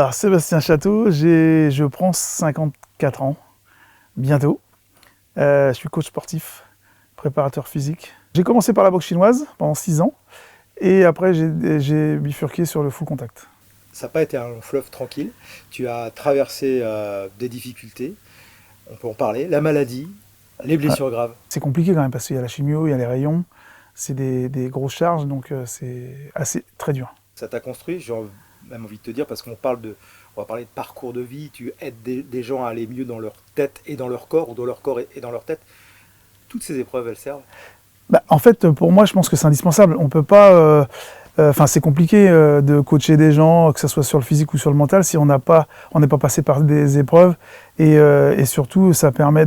Alors Sébastien Château, je prends 54 ans, bientôt. Je suis coach sportif, préparateur physique. J'ai commencé par la boxe chinoise pendant 6 ans et après j'ai bifurqué sur le full contact. Ça n'a pas été un long fleuve tranquille. Tu as traversé des difficultés, on peut en parler, la maladie, les blessures graves. C'est compliqué quand même parce qu'il y a la chimio, il y a les rayons, c'est des grosses charges, donc c'est très dur. Ça t'a construit, j'ai même envie de te dire, parce qu'on va parler de parcours de vie, tu aides des gens à aller mieux dans leur tête et dans leur corps, ou dans leur corps et dans leur tête. Toutes ces épreuves, elles servent. En fait, pour moi, je pense que c'est indispensable. On peut pas... c'est compliqué de coacher des gens, que ce soit sur le physique ou sur le mental, si on n'est pas passé par des épreuves. Et surtout, ça permet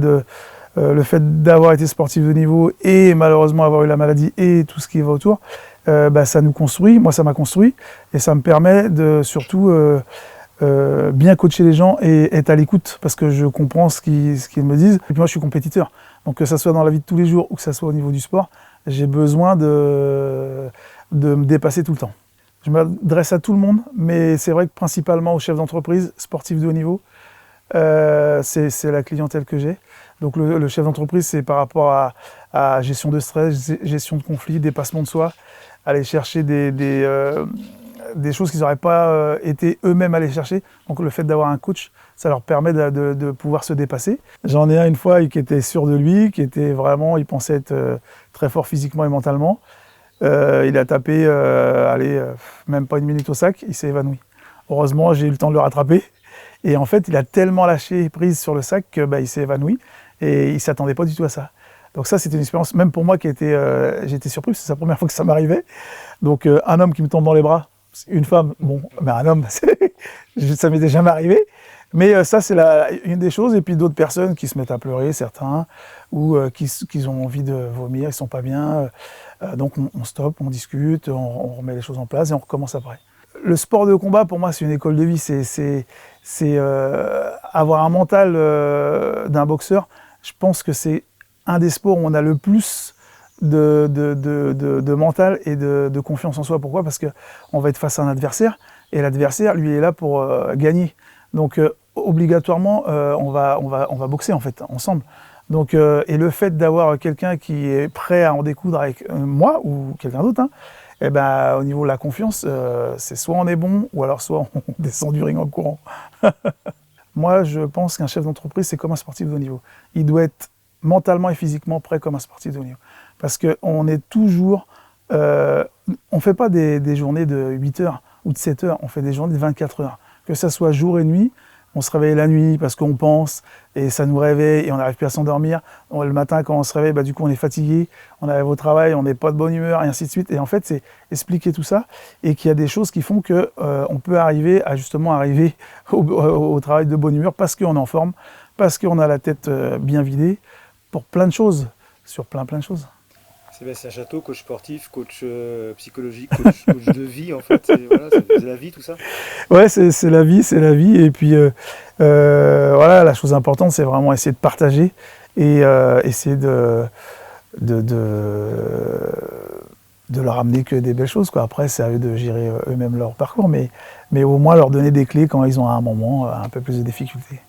le fait d'avoir été sportif de niveau et malheureusement avoir eu la maladie et tout ce qui va autour, ça nous construit. Moi, ça m'a construit et ça me permet de surtout bien coacher les gens et être à l'écoute parce que je comprends ce qu'ils me disent. Et puis moi, je suis compétiteur. Donc que ça soit dans la vie de tous les jours ou que ça soit au niveau du sport, j'ai besoin de me dépasser tout le temps. Je m'adresse à tout le monde, mais c'est vrai que principalement aux chefs d'entreprise, sportifs de haut niveau, c'est la clientèle que j'ai. Donc le chef d'entreprise, c'est par rapport à gestion de stress, gestion de conflits, dépassement de soi, aller chercher des choses qu'ils n'auraient pas été eux-mêmes allés chercher. Donc le fait d'avoir un coach, ça leur permet de pouvoir se dépasser. J'en ai un une fois qui était sûr de lui, qui était vraiment, il pensait être très fort physiquement et mentalement. Il a tapé, même pas une minute au sac, il s'est évanoui. Heureusement, j'ai eu le temps de le rattraper. Et en fait, il a tellement lâché prise sur le sac qu'il s'est évanoui. Et il ne s'attendait pas du tout à ça. Donc ça, c'était une expérience, même pour moi, j'étais surpris, c'est la première fois que ça m'arrivait. Donc un homme qui me tombe dans les bras, une femme, bon, un homme, ça m'était jamais arrivé. Mais ça, c'est une des choses. Et puis d'autres personnes qui se mettent à pleurer, certains, ou qui ont envie de vomir, ils ne sont pas bien. Donc on stoppe, on discute, on remet les choses en place et on recommence après. Le sport de combat, pour moi, c'est une école de vie. C'est avoir un mental d'un boxeur. Je pense que c'est un des sports où on a le plus de mental et de confiance en soi. Pourquoi ? Parce qu'on va être face à un adversaire et l'adversaire, lui, est là pour gagner. Donc obligatoirement, on va boxer en fait ensemble. Donc, et le fait d'avoir quelqu'un qui est prêt à en découdre avec moi ou quelqu'un d'autre, au niveau de la confiance, c'est soit on est bon ou alors soit on descend du ring en courant. Moi, je pense qu'un chef d'entreprise, c'est comme un sportif de haut niveau. Il doit être mentalement et physiquement prêt comme un sportif de haut niveau. Parce qu'on est toujours... on ne fait pas des journées de 8 heures ou de 7 heures, on fait des journées de 24 heures. Que ça soit jour et nuit, on se réveille la nuit parce qu'on pense et ça nous réveille et on n'arrive plus à s'endormir. Le matin, quand on se réveille, du coup, on est fatigué, on arrive au travail, on n'est pas de bonne humeur et ainsi de suite. Et en fait, c'est expliquer tout ça et qu'il y a des choses qui font que on peut arriver au travail de bonne humeur parce qu'on est en forme, parce qu'on a la tête bien vidée pour plein de choses, sur plein de choses. Sébastien Château, coach sportif, coach psychologique, coach de vie, en fait, c'est la vie tout ça. Ouais, c'est la vie, c'est la vie. Et puis la chose importante, c'est vraiment essayer de partager et essayer de leur amener que des belles choses, quoi. Après, c'est à eux de gérer eux-mêmes leur parcours, mais au moins leur donner des clés quand ils ont à un moment un peu plus de difficultés.